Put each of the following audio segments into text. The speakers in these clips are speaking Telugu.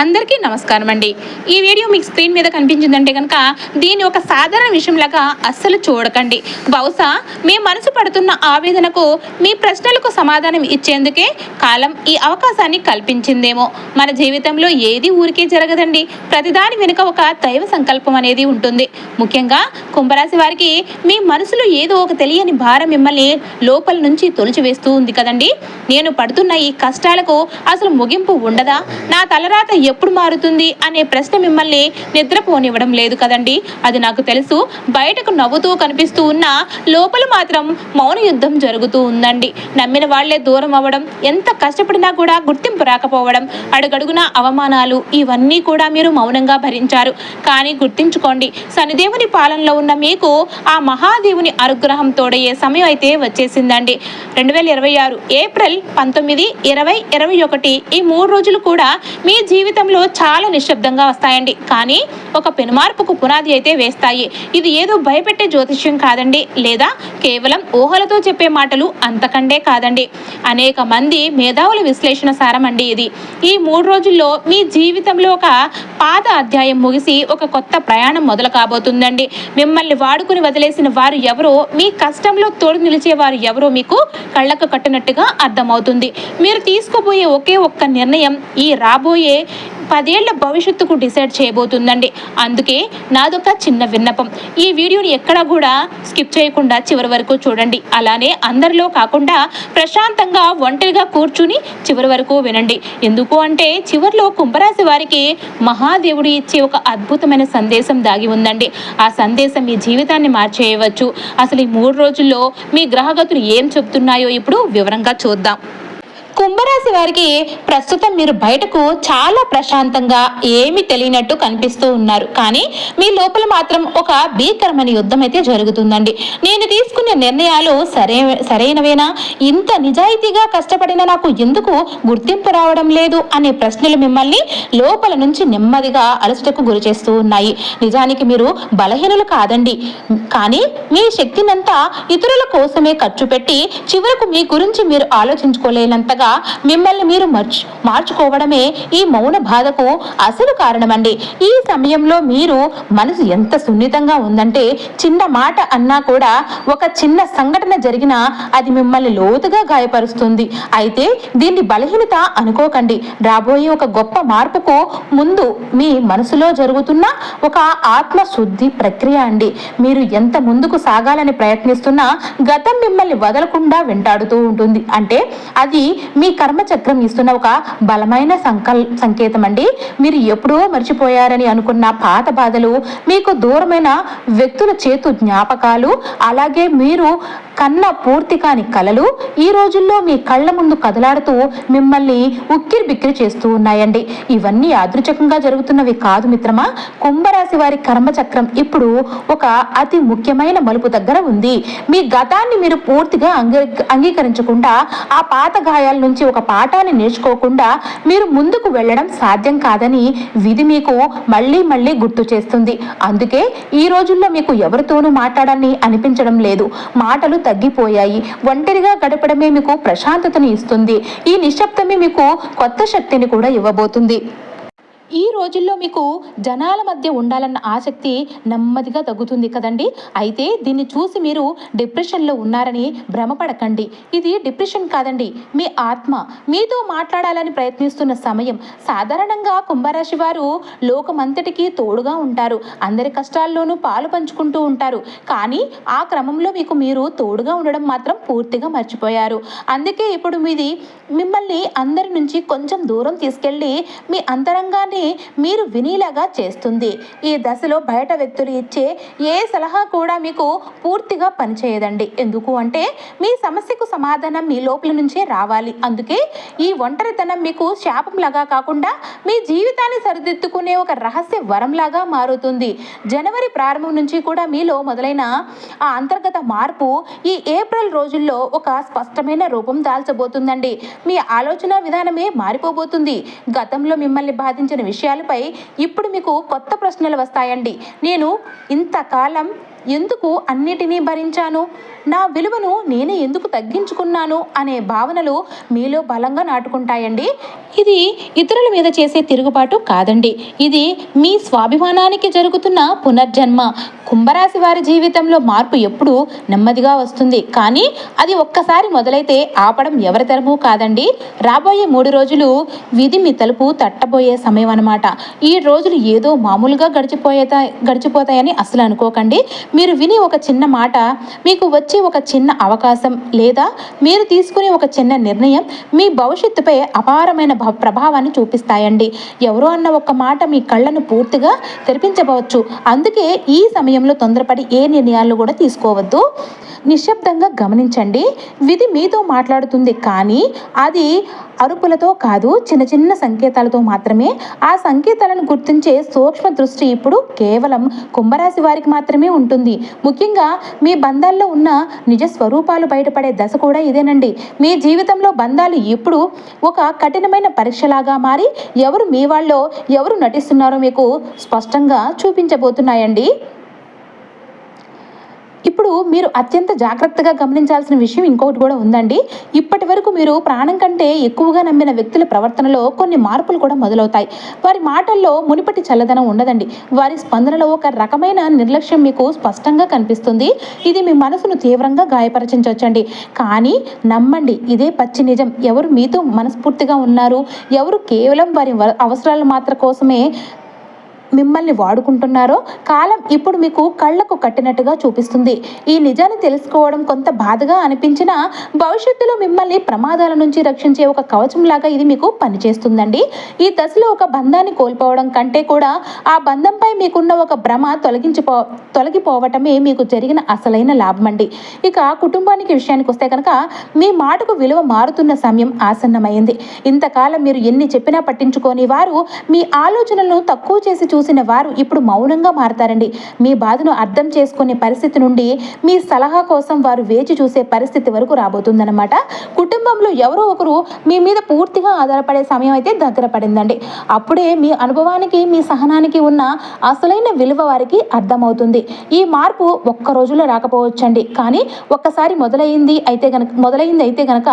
అందరికీ నమస్కారం అండి. ఈ వీడియో మీకు స్క్రీన్ మీద కనిపించిందంటే కనుక దీన్ని ఒక సాధారణ విషయంలాగా అస్సలు చూడకండి. బహుశా మీ మనసు పడుతున్న ఆవేదనకు, మీ ప్రశ్నలకు సమాధానం ఇచ్చేందుకే కాలం ఈ అవకాశాన్ని కల్పించిందేమో. మన జీవితంలో ఏది ఊరికే జరగదండి. ప్రతిదాని వెనుక ఒక దైవ సంకల్పం అనేది ఉంటుంది. ముఖ్యంగా కుంభరాశి వారికి మీ మనసులో ఏదో ఒక తెలియని భారం మిమ్మల్ని లోపల నుంచి తొలిచివేస్తూ ఉంది కదండి. నేను పడుతున్న ఈ కష్టాలకు అసలు ముగింపు ఉండదా, నా తలరాత ఎప్పుడు మారుతుంది అనే ప్రశ్న మిమ్మల్ని నిద్రపోనివ్వడం లేదు కదండి. అది నాకు తెలుసు. బయటకు నవ్వుతూ కనిపిస్తూ ఉన్న లోపల మాత్రం మౌన యుద్ధం జరుగుతూ ఉందండి. నమ్మిన వాళ్లే దూరం అవ్వడం, ఎంత కష్టపడినా కూడా గుర్తింపు రాకపోవడం, అడుగడుగున అవమానాలు, ఇవన్నీ కూడా మీరు మౌనంగా భరించారు. కానీ గుర్తించుకోండి, శనిదేవుని పాలనలో ఉన్న మీకు ఆ మహాదేవుని అనుగ్రహం తోడయ్యే సమయం అయితే వచ్చేసిందండి. 2026 ఏప్రిల్ 19, 20, 21 ఈ 3 రోజులు కూడా మీ జీవితంలో చాలా నిశ్శబ్దంగా వస్తాయండి. కానీ ఒక పెనుమార్పుకు పునాది అయితే వేస్తాయి. ఇది ఏదో భయపెట్టే జ్యోతిష్యం కాదండి, లేదా కేవలం ఊహలతో చెప్పే మాటలు అంతకంటే కాదండి. అనేక మంది మేధావుల విశ్లేషణ సారం అండి ఇది. ఈ 3 రోజుల్లో మీ జీవితంలో ఒక పాత అధ్యాయం ముగిసి ఒక కొత్త ప్రయాణం మొదలు కాబోతుందండి. మిమ్మల్ని వాడుకుని వదిలేసిన వారు ఎవరో, మీ కష్టంలో తోడు నిలిచే వారు ఎవరో మీకు కళ్ళకు కట్టినట్టుగా అర్థమవుతుంది. మీరు తీసుకోబోయే ఒకే ఒక్క నిర్ణయం ఈ రాబోయే 10 ఏళ్ల భవిష్యత్తుకు డిసైడ్ చేయబోతుందండి. అందుకే నాదొక చిన్న విన్నపం, ఈ వీడియోని ఎక్కడా కూడా స్కిప్ చేయకుండా చివరి వరకు చూడండి. అలానే అందరిలో కాకుండా ప్రశాంతంగా ఒంటరిగా కూర్చుని చివరి వరకు వినండి. ఎందుకు అంటే చివరిలో కుంభరాశి వారికి మహాదేవుడు ఇచ్చే ఒక అద్భుతమైన సందేశం దాగి ఉందండి. ఆ సందేశం మీ జీవితాన్ని మార్చేయవచ్చు. అసలు ఈ 3 రోజుల్లో మీ గ్రహగతులు ఏం చెప్తున్నాయో ఇప్పుడు వివరంగా చూద్దాం. కుంభరాశి వారికి ప్రస్తుతం మీరు బయటకు చాలా ప్రశాంతంగా ఏమీ తెలియనట్టు కనిపిస్తూ ఉన్నారు. కానీ మీ లోపల మాత్రం ఒక భీకరమైన యుద్ధం అయితే జరుగుతుందండి. నేను తీసుకునే నిర్ణయాలు సరైనవేనా, ఇంత నిజాయితీగా కష్టపడిన నాకు ఎందుకు గుర్తింపు రావడం లేదు అనే ప్రశ్నలు మిమ్మల్ని లోపల నుంచి నెమ్మదిగా అలసటకు గురి చేస్తూ ఉన్నాయి. నిజానికి మీరు బలహీనులు కాదండి, కానీ మీ శక్తినంతా ఇతరుల కోసమే ఖర్చు పెట్టి చివరకు మీ గురించి మీరు ఆలోచించుకోలేనంతగా మిమ్మల్ని మీరు మార్చుకోవడమే ఈ మౌన బాధకు అసలు కారణమండి. ఈ సమయంలో మీరు మనసు ఎంత సున్నితంగా ఉందంటే చిన్న మాట అన్నా కూడా, ఒక చిన్న సంఘటన జరిగినా అది మిమ్మల్ని లోతుగా గాయపరుస్తుంది. అయితే దీన్ని బలహీనత అనుకోకండి. రాబోయే ఒక గొప్ప మార్పుకు ముందు మీ మనసులో జరుగుతున్న ఒక ఆత్మశుద్ధి ప్రక్రియ అండి. మీరు ఎంత ముందుకు సాగాలని ప్రయత్నిస్తున్నా గతం మిమ్మల్ని వదలకుండా వెంటాడుతూ ఉంటుంది. అంటే అది మీ కర్మచక్రం ఇస్తున్న ఒక బలమైన సంకేతం అండి. మీరు ఎప్పుడో మర్చిపోయారని అనుకున్న పాత బాధలు, మీకు దూరమైన వ్యక్తుల చేతు జ్ఞాపకాలు, అలాగే మీరు కన్న పూర్తి కాని కలలు ఈ రోజుల్లో మీ కళ్ళ ముందు కదలాడుతూ మిమ్మల్ని ఉక్కిరి బిక్కిరి చేస్తూ ఉన్నాయండి. ఇవన్నీ యాదృచ్ఛికంగా జరుగుతున్నవి కాదు మిత్రమా. కుంభరాశి వారి కర్మచక్రం ఇప్పుడు ఒక అతి ముఖ్యమైన మలుపు దగ్గర ఉంది. మీ గతాన్ని మీరు పూర్తిగా అంగీకరించకుండా, ఆ పాత గాయాల నుంచి ఒక పాఠాన్ని నేర్చుకోకుండా మీరు ముందుకు వెళ్ళడం సాధ్యం కాదని విధి మీకు మళ్ళీ మళ్ళీ గుర్తు చేస్తుంది. అందుకే ఈ రోజుల్లో మీకు ఎవరితోనూ మాట్లాడాలని అనిపించడం లేదు. మాటలు తగ్గిపోయాయి. ఒంటరిగా గడపడమే మీకు ప్రశాంతతని ఇస్తుంది. ఈ నిశ్శబ్దమే మీకు కొత్త శక్తిని కూడా ఇవ్వబోతుంది. ఈ రోజుల్లో మీకు జనాల మధ్య ఉండాలన్న ఆసక్తి నెమ్మదిగా తగ్గుతుంది కదండి. అయితే దీన్ని చూసి మీరు డిప్రెషన్లో ఉన్నారని భ్రమపడకండి. ఇది డిప్రెషన్ కాదండి, మీ ఆత్మ మీతో మాట్లాడాలని ప్రయత్నిస్తున్న సమయం. సాధారణంగా కుంభరాశి వారు లోకమంతటికీ తోడుగా ఉంటారు, అందరి కష్టాల్లోనూ పాలు పంచుకుంటూ ఉంటారు. కానీ ఆ క్రమంలో మీకు మీరు తోడుగా ఉండడం మాత్రం పూర్తిగా మర్చిపోయారు. అందుకే ఇప్పుడు మిమ్మల్ని అందరి నుంచి కొంచెం దూరం తీసుకెళ్ళి మీ అంతరంగాన్ని మీరు వినేలాగా చేస్తుంది. ఈ దశలో బయట వ్యక్తులు ఇచ్చే ఏ సలహా కూడా మీకు పూర్తిగా పనిచేయదండి. ఎందుకు అంటే మీ సమస్యకు సమాధానం మీ లోపల నుంచే రావాలి. అందుకే ఈ ఒంటరితనం మీకు శాపంలాగా కాకుండా మీ జీవితాన్ని సరిదిద్దుకునే ఒక రహస్య వరంలాగా మారుతుంది. జనవరి ప్రారంభం నుంచి కూడా మీలో మొదలైన ఆ అంతర్గత మార్పు ఈ ఏప్రిల్ రోజుల్లో ఒక స్పష్టమైన రూపం దాల్చబోతుందండి. మీ ఆలోచన విధానమే మారిపోబోతుంది. గతంలో మిమ్మల్ని బాధించిన విషయాలపై ఇప్పుడు మీకు కొత్త ప్రశ్నలు వస్తాయండి. నేను ఇంతకాలం ఎందుకు అన్నిటినీ భరించాను, నా విలువను నేనే ఎందుకు తగ్గించుకున్నాను అనే భావనలు మీలో బలంగా నాటుకుంటాయండి. ఇది ఇతరుల మీద చేసే తిరుగుబాటు కాదండి, ఇది మీ స్వాభిమానానికి జరుగుతున్న పునర్జన్మ. కుంభరాశి వారి జీవితంలో మార్పు ఎప్పుడూ నెమ్మదిగా వస్తుంది, కానీ అది ఒక్కసారి మొదలైతే ఆపడం ఎవరి తరమూ కాదండి. రాబోయే 3 రోజులు విధి మీ తలుపు తట్టబోయే సమయం అన్నమాట. ఈ రోజులు ఏదో మామూలుగా గడిచిపోతాయని అసలు అనుకోకండి. మీరు విని ఒక చిన్న మాట, మీకు వచ్చే ఒక చిన్న అవకాశం, లేదా మీరు తీసుకునే ఒక చిన్న నిర్ణయం మీ భవిష్యత్తుపై అపారమైన ప్రభావాన్ని చూపిస్తాయండి. ఎవరో అన్న ఒక మాట మీ కళ్ళను పూర్తిగా తెరిపించవచ్చు. అందుకే ఈ సమయంలో తొందరపడి ఏ నిర్ణయాలు కూడా తీసుకోవద్దు. నిశ్శబ్దంగా గమనించండి. విధి మీతో మాట్లాడుతుంది, కానీ అది అరుపులతో కాదు, చిన్న చిన్న సంకేతాలతో మాత్రమే. ఆ సంకేతాలను గుర్తించే సూక్ష్మ దృష్టి ఇప్పుడు కేవలం కుంభరాశి వారికి మాత్రమే ఉంటుంది. ముఖ్యంగా మీ బంధాల్లో ఉన్న నిజ స్వరూపాలు బయటపడే దశ కూడా ఇదేనండి. మీ జీవితంలో బంధాలు ఇప్పుడు ఒక కఠినమైన పరీక్షలాగా మారి ఎవరు మీ వాళ్ళో ఎవరు నటిస్తున్నారో మీకు స్పష్టంగా చూపించబోతున్నాయండి. ఇప్పుడు మీరు అత్యంత జాగ్రత్తగా గమనించాల్సిన విషయం ఇంకొకటి కూడా ఉందండి. ఇప్పటి వరకు మీరు ప్రాణం కంటే ఎక్కువగా నమ్మిన వ్యక్తుల ప్రవర్తనలో కొన్ని మార్పులు కూడా మొదలవుతాయి. వారి మాటల్లో మునిపటి చల్లదనం ఉండదండి. వారి స్పందనలో ఒక రకమైన నిర్లక్ష్యం మీకు స్పష్టంగా కనిపిస్తుంది. ఇది మీ మనసును తీవ్రంగా గాయపరచవచ్చండి. కానీ నమ్మండి, ఇదే పచ్చి నిజం. ఎవరు మీతో మనస్ఫూర్తిగా ఉన్నారు, ఎవరు కేవలం వారి అవసరాల మాత్రం కోసమే మిమ్మల్ని వాడుకుంటున్నారో కాలం ఇప్పుడు మీకు కళ్లకు కట్టినట్టుగా చూపిస్తుంది. ఈ నిజాన్ని తెలుసుకోవడం కొంత బాధగా అనిపించినా భవిష్యత్తులో మిమ్మల్ని ప్రమాదాల నుంచి రక్షించే ఒక కవచంలాగా ఇది మీకు పనిచేస్తుందండి. ఈ దశలో ఒక బంధాన్ని కోల్పోవడం కంటే కూడా ఆ బంధంపై మీకున్న ఒక భ్రమ తొలగిపోవటమే మీకు జరిగిన అసలైన లాభం అండి. ఇక కుటుంబానికి విషయానికి వస్తే కనుక మీ మాటకు విలువ మారుతున్న సమయం ఆసన్నమైంది. ఇంతకాలం మీరు ఎన్ని చెప్పినా పట్టించుకోని వారు, మీ ఆలోచనలను తక్కువ చేసి చూసిన వారు ఇప్పుడు మౌనంగా మారతారండి. మీ బాధను అర్థం చేసుకునే పరిస్థితి నుండి మీ సలహా కోసం వారు వేచి చూసే పరిస్థితి వరకు రాబోతుందన్నమాట. కుటుంబంలో ఎవరో ఒకరు మీ మీద పూర్తిగా ఆధారపడే సమయం అయితే దగ్గర పడిందండి. అప్పుడే మీ అనుభవానికి, మీ సహనానికి ఉన్న అసలైన విలువ వారికి అర్థమవుతుంది. ఈ మార్పు ఒక్క రోజులో రాకపోవచ్చండి, కానీ ఒక్కసారి మొదలైంది అయితే గనక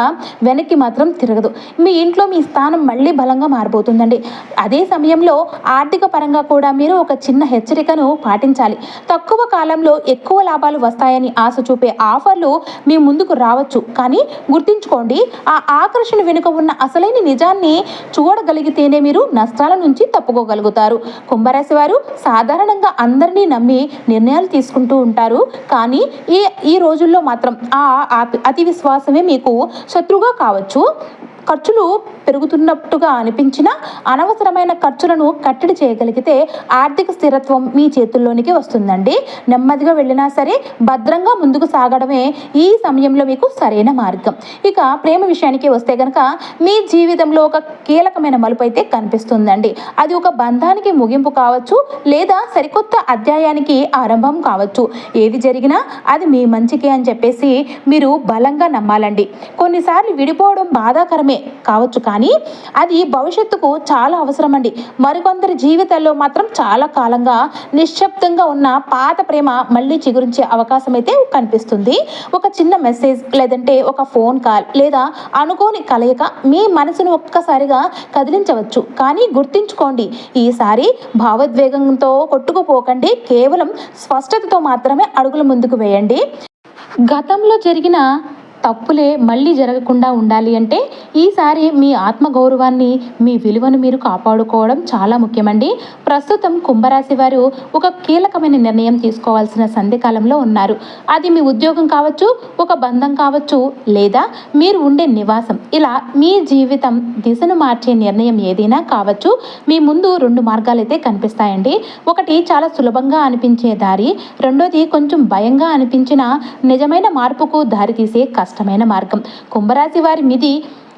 వెనక్కి మాత్రం తిరగదు. మీ ఇంట్లో మీ స్థానం మళ్ళీ బలంగా మారిపోతుందండి. అదే సమయంలో ఆర్థిక పరంగా కూడా మీరు ఒక చిన్న హెచ్చరికను పాటించాలి. తక్కువ కాలంలో ఎక్కువ లాభాలు వస్తాయని ఆశ చూపే ఆఫర్లు మీ ముందుకు రావచ్చు, కానీ గుర్తుంచుకోండి, ఆ ఆకర్షణ వెనుక ఉన్న అసలైన నిజాన్ని చూడగలిగితేనే మీరు నష్టాల నుంచి తప్పుకోగలుగుతారు. కుంభరాశి వారు సాధారణంగా అందరినీ నమ్మి నిర్ణయాలు తీసుకుంటూ ఉంటారు, కానీ ఈ రోజుల్లో మాత్రం ఆ అతి విశ్వాసమే మీకు శత్రువుగా కావచ్చు. ఖర్చులు పెరుగుతున్నట్టుగా అనిపించిన అనవసరమైన ఖర్చులను కట్టడి చేయగలిగితే ఆర్థిక స్థిరత్వం మీ చేతుల్లోనికి వస్తుందండి. నెమ్మదిగా వెళ్ళినా సరే భద్రంగా ముందుకు సాగడమే ఈ సమయంలో మీకు సరైన మార్గం. ఇక ప్రేమ విషయానికి వస్తే కనుక మీ జీవితంలో ఒక కీలకమైన మలుపు అయితే కనిపిస్తుందండి. అది ఒక బంధానికి ముగింపు కావచ్చు, లేదా సరికొత్త అధ్యాయానికి ఆరంభం కావచ్చు. ఏది జరిగినా అది మీ మంచికే అని చెప్పేసి మీరు బలంగా నమ్మాలండి. కొన్నిసార్లు విడిపోవడం బాధాకరమే కావచ్చు, కానీ అది భవిష్యత్తుకు చాలా అవసరం అండి. మరికొందరి జీవితాల్లో మాత్రం చాలా కాలంగా నిశ్శబ్దంగా ఉన్న పాత ప్రేమ మళ్ళీ చిగురించే అవకాశం అయితే కనిపిస్తుంది. ఒక చిన్న మెసేజ్, లేదంటే ఒక ఫోన్ కాల్, లేదా అనుకోని కలయిక మీ మనసును ఒక్కసారిగా కదిలించవచ్చు. కానీ గుర్తుంచుకోండి, ఈసారి భావోద్వేగంతో కొట్టుకుపోకండి. కేవలం స్పష్టతతో మాత్రమే అడుగులు ముందుకు వేయండి. గతంలో జరిగిన తప్పులే మళ్ళీ జరగకుండా ఉండాలి అంటే ఈసారి మీ ఆత్మగౌరవాన్ని, మీ విలువను మీరు కాపాడుకోవడం చాలా ముఖ్యమండి. ప్రస్తుతం కుంభరాశి వారు ఒక కీలకమైన నిర్ణయం తీసుకోవాల్సిన సంధికాలంలో ఉన్నారు. అది మీ ఉద్యోగం కావచ్చు, ఒక బంధం కావచ్చు, లేదా మీరు ఉండే నివాసం. ఇలా మీ జీవితం దిశను మార్చే నిర్ణయం ఏదైనా కావచ్చు. మీ ముందు 2 మార్గాలు అయితే కనిపిస్తాయండి. ఒకటి చాలా సులభంగా అనిపించే దారి, రెండోది కొంచెం భయంగా అనిపించిన నిజమైన మార్పుకు దారితీసే కష్టమైన మార్గం. కుంభరాశి వారి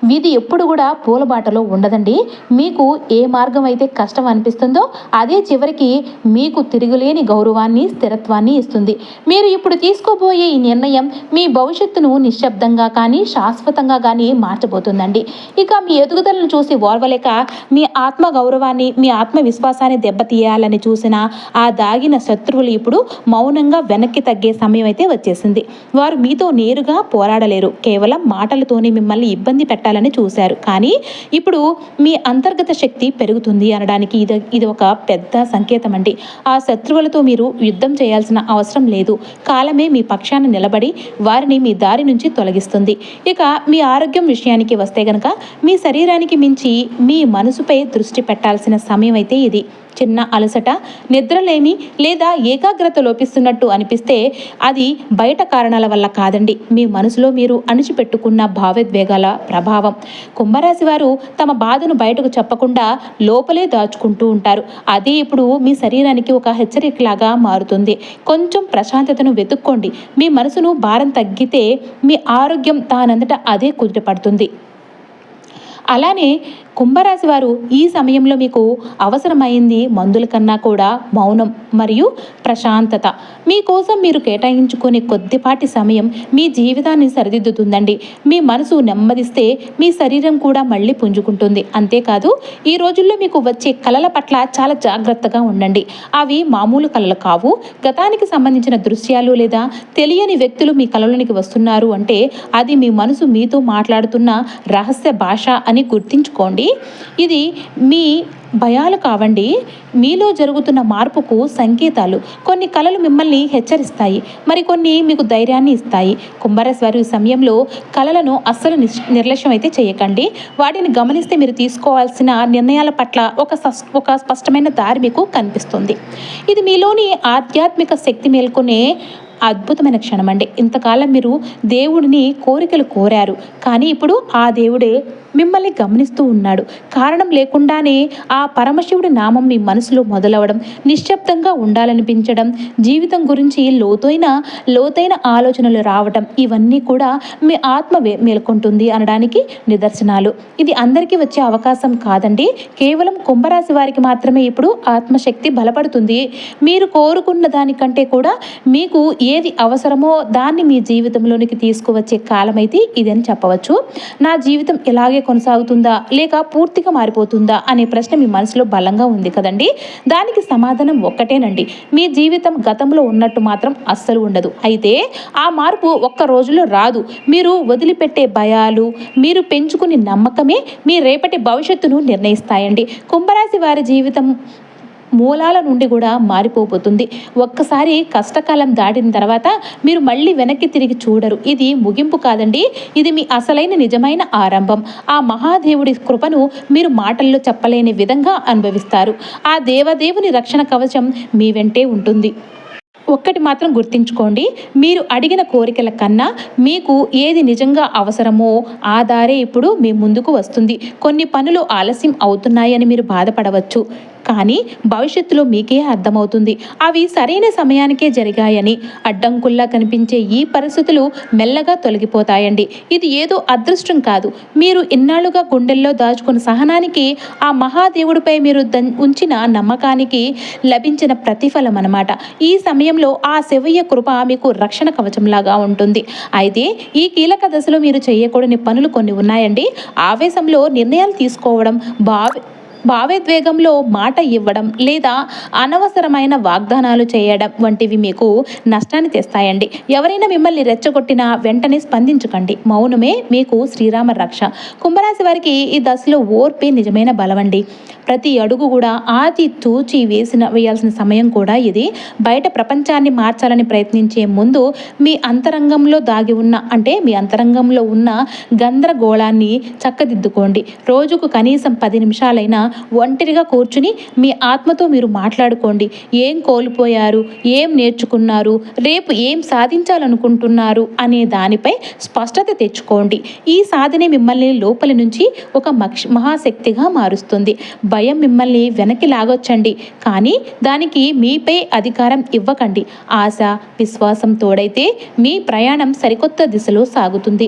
విధి ఎప్పుడు కూడా పూలబాటలో ఉండదండి. మీకు ఏ మార్గం అయితే కష్టం అనిపిస్తుందో అదే చివరికి మీకు తిరుగులేని గౌరవాన్ని, స్థిరత్వాన్ని ఇస్తుంది. మీరు ఇప్పుడు తీసుకోబోయే ఈ నిర్ణయం మీ భవిష్యత్తును నిశ్శబ్దంగా కానీ శాశ్వతంగా కానీ మార్చబోతుందండి. ఇక మీ ఎదుగుదలను చూసి ఓర్వలేక మీ ఆత్మ గౌరవాన్ని, మీ ఆత్మవిశ్వాసాన్ని దెబ్బతీయాలని చూసిన ఆ దాగిన శత్రువులు ఇప్పుడు మౌనంగా వెనక్కి తగ్గే సమయం అయితే వచ్చేసింది. వారు మీతో నేరుగా పోరాడలేరు, కేవలం మాటలతోనే మిమ్మల్ని ఇబ్బంది పెట్టాలని చూశారు. కానీ ఇప్పుడు మీ అంతర్గత శక్తి పెరుగుతుంది అనడానికి ఇది ఒక పెద్ద సంకేతం అండి. ఆ శత్రువులతో మీరు యుద్ధం చేయాల్సిన అవసరం లేదు. కాలమే మీ పక్షాన నిలబడి వారిని మీ దారి నుంచి తొలగిస్తుంది. ఇక మీ ఆరోగ్యం విషయానికి వస్తే గనక మీ శరీరానికి మించి మీ మనసుపై దృష్టి పెట్టాల్సిన సమయం అయితే ఇది. చిన్న అలసట, నిద్రలేమి లేదా ఏకాగ్రత లోపిస్తున్నట్టు అనిపిస్తే అది బయట కారణాల వల్ల కాదండి, మీ మనసులో మీరు అణిచిపెట్టుకున్న భావోద్వేగాల ప్రభావం. కుంభరాశి వారు తమ బాధను బయటకు చెప్పకుండా లోపలే దాచుకుంటూ ఉంటారు. అది ఇప్పుడు మీ శరీరానికి ఒక హెచ్చరికలాగా మారుతుంది. కొంచెం ప్రశాంతతను వెతుక్కోండి. మీ మనసును భారం తగ్గితే మీ ఆరోగ్యం దానంతట అదే కుదుటపడుతుంది. అలానే కుంభరాశి వారు ఈ సమయంలో మీకు అవసరమైంది మందుల కన్నా కూడా మౌనం మరియు ప్రశాంతత. మీకోసం మీరు కేటాయించుకునే కొద్దిపాటి సమయం మీ జీవితాన్ని సరిదిద్దుతుందండి. మీ మనసు నెమ్మదిస్తే మీ శరీరం కూడా మళ్ళీ పుంజుకుంటుంది. అంతేకాదు, ఈ రోజుల్లో మీకు వచ్చే కలల పట్ల చాలా జాగ్రత్తగా ఉండండి. అవి మామూలు కలలు కావు. గతానికి సంబంధించిన దృశ్యాలు లేదా తెలియని వ్యక్తులు మీ కలలోనికి వస్తున్నారు అంటే అది మీ మనసు మీతో మాట్లాడుతున్న రహస్య భాష అని గుర్తించుకోండి. ఇది మీ భయాలు కావండి, మీలో జరుగుతున్న మార్పుకు సంకేతాలు. కొన్ని కళలు మిమ్మల్ని హెచ్చరిస్తాయి, మరికొన్ని మీకు ధైర్యాన్ని ఇస్తాయి. కుంభరాశి వారి సమయంలో కళలను అస్సలు నిర్లక్ష్యం అయితే చేయకండి. వాటిని గమనిస్తే మీరు తీసుకోవాల్సిన నిర్ణయాల పట్ల ఒక స్పష్టమైన దారి మీకు కనిపిస్తుంది. ఇది మీలోని ఆధ్యాత్మిక శక్తి మేల్కొనే అద్భుతమైన క్షణం అండి. ఇంతకాలం మీరు దేవుడిని కోరికలు కోరారు, కానీ ఇప్పుడు ఆ దేవుడే మిమ్మల్ని గమనిస్తూ ఉన్నాడు. కారణం లేకుండానే ఆ పరమశివుడి నామం మీ మనసులో మొదలవడం, నిశ్శబ్దంగా ఉండాలనిపించడం, జీవితం గురించి లోతైన ఆలోచనలు రావటం, ఇవన్నీ కూడా మీ ఆత్మ మేల్కొంటుంది అనడానికి నిదర్శనాలు. ఇది అందరికీ వచ్చే అవకాశం కాదండి, కేవలం కుంభరాశి వారికి మాత్రమే ఇప్పుడు ఆత్మశక్తి బలపడుతుంది. మీరు కోరుకున్న దానికంటే కూడా మీకు ఏది అవసరమో దాన్ని మీ జీవితంలోనికి తీసుకువచ్చే కాలమైతే ఇదని చెప్పవచ్చు. నా జీవితం ఇలాగే కొనసాగుతుందా లేక పూర్తిగా మారిపోతుందా అనే ప్రశ్న మీ మనసులో బలంగా ఉంది కదండి. దానికి సమాధానం ఒక్కటేనండి, మీ జీవితం గతంలో ఉన్నట్టు మాత్రం అస్సలు ఉండదు. అయితే ఆ మార్పు ఒక్క రోజులో రాదు. మీరు వదిలిపెట్టే భయాలు, మీరు పెంచుకునే నమ్మకమే మీ రేపటి భవిష్యత్తును నిర్ణయిస్తాయండి. కుంభరాశి వారి జీవితం మూలాల నుండి కూడా మారిపోబోతుంది. ఒక్కసారి కష్టకాలం దాటిన తర్వాత మీరు మళ్ళీ వెనక్కి తిరిగి చూడరు. ఇది ముగింపు కాదండి, ఇది మీ అసలైన నిజమైన ఆరంభం. ఆ మహాదేవుడి కృపను మీరు మాటల్లో చెప్పలేని విధంగా అనుభవిస్తారు. ఆ దేవదేవుని రక్షణ కవచం మీ వెంటే ఉంటుంది. ఒక్కటి మాత్రం గుర్తుంచుకోండి, మీరు అడిగిన కోరికల కన్నా మీకు ఏది నిజంగా అవసరమో ఆ దారే ఇప్పుడు మీ ముందుకు వస్తుంది. కొన్ని పనులు ఆలస్యం అవుతున్నాయని మీరు బాధపడవచ్చు, కానీ భవిష్యత్తులో మీకే అర్థమవుతుంది అవి సరైన సమయానికే జరిగాయని. అడ్డంకుల్లా కనిపించే ఈ పరిస్థితులు మెల్లగా తొలగిపోతాయండి. ఇది ఏదో అదృష్టం కాదు, మీరు ఇన్నాళ్లుగా గుండెల్లో దాచుకున్న సహనానికి, ఆ మహాదేవుడిపై మీరు ఉంచిన నమ్మకానికి లభించిన ప్రతిఫలం అన్నమాట. ఈ సమయంలో ఆ శివయ్య కృప మీకు రక్షణ కవచంలాగా ఉంటుంది. అయితే ఈ కీలక దశలో మీరు చేయకూడని పనులు కొన్ని ఉన్నాయండి. ఆవేశంలో నిర్ణయాలు తీసుకోవడం, భావోద్వేగంలో మాట ఇవ్వడం లేదా అనవసరమైన వాగ్దానాలు చేయడం వంటివి మీకు నష్టాన్ని తెస్తాయండి. ఎవరైనా మిమ్మల్ని రెచ్చగొట్టినా వెంటనే స్పందించకండి. మౌనమే మీకు శ్రీరామ రక్ష. కుంభరాశి వారికి ఈ దశలో ఓర్పే నిజమైన బలమండి. ప్రతి అడుగు కూడా ఆచి తూచి వేయాల్సిన సమయం కూడా ఇది. బయట ప్రపంచాన్ని మార్చాలని ప్రయత్నించే ముందు మీ అంతరంగంలో మీ అంతరంగంలో ఉన్న గందరగోళాన్ని చక్కదిద్దుకోండి. రోజుకు కనీసం 10 నిమిషాలైనా ఒంటరిగా కూర్చుని మీ ఆత్మతో మీరు మాట్లాడుకోండి. ఏం కోల్పోయారు, ఏం నేర్చుకున్నారు, రేపు ఏం సాధించాలనుకుంటున్నారు అనే దానిపై స్పష్టత తెచ్చుకోండి. ఈ సాధనే మిమ్మల్ని లోపలి నుంచి ఒక మహాశక్తిగా మారుస్తుంది. భయం మిమ్మల్ని వెనక్కి లాగొచ్చండి, కానీ దానికి మీపై అధికారం ఇవ్వకండి. ఆశ, విశ్వాసం తోడైతే మీ ప్రయాణం సరికొత్త దిశలో సాగుతుంది.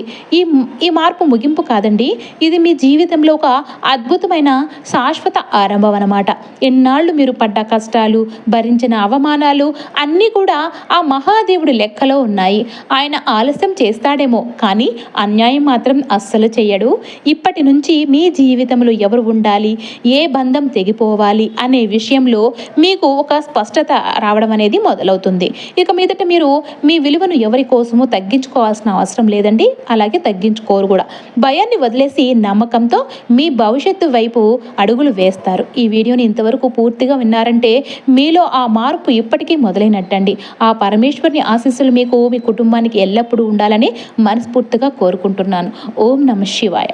ఈ మార్పు ముగింపు కాదండి, ఇది మీ జీవితంలో ఒక అద్భుతమైన శాశ్వత ఆరంభం అన్నమాట. ఎన్నాళ్ళు మీరు పడ్డ కష్టాలు, భరించిన అవమానాలు అన్నీ కూడా ఆ మహాదేవుడి లెక్కలో ఉన్నాయి. ఆయన ఆలస్యం చేస్తాడేమో, కానీ అన్యాయం మాత్రం అస్సలు చేయడు. ఇప్పటి నుంచి మీ జీవితంలో ఎవరు ఉండాలి, ఏ బంధం తెగిపోవాలి అనే విషయంలో మీకు ఒక స్పష్టత రావడం అనేది మొదలవుతుంది. ఇక మీదట మీరు మీ విలువను ఎవరి కోసమో తగ్గించుకోవాల్సిన అవసరం లేదండి, అలాగే తగ్గించుకోరు కూడా. భయాన్ని వదిలేసి నమ్మకంతో మీ భవిష్యత్తు వైపు అడుగులు వేస్తారు. ఈ వీడియోని ఇంతవరకు పూర్తిగా విన్నారంటే మీలో ఆ మార్పు ఇప్పటికీ మొదలైనట్టండి. ఆ పరమేశ్వరుని ఆశీస్సులు మీకు, మీ కుటుంబానికి ఎల్లప్పుడూ ఉండాలని మనస్ఫూర్తిగా కోరుకుంటున్నాను. ఓం నమః శివాయ.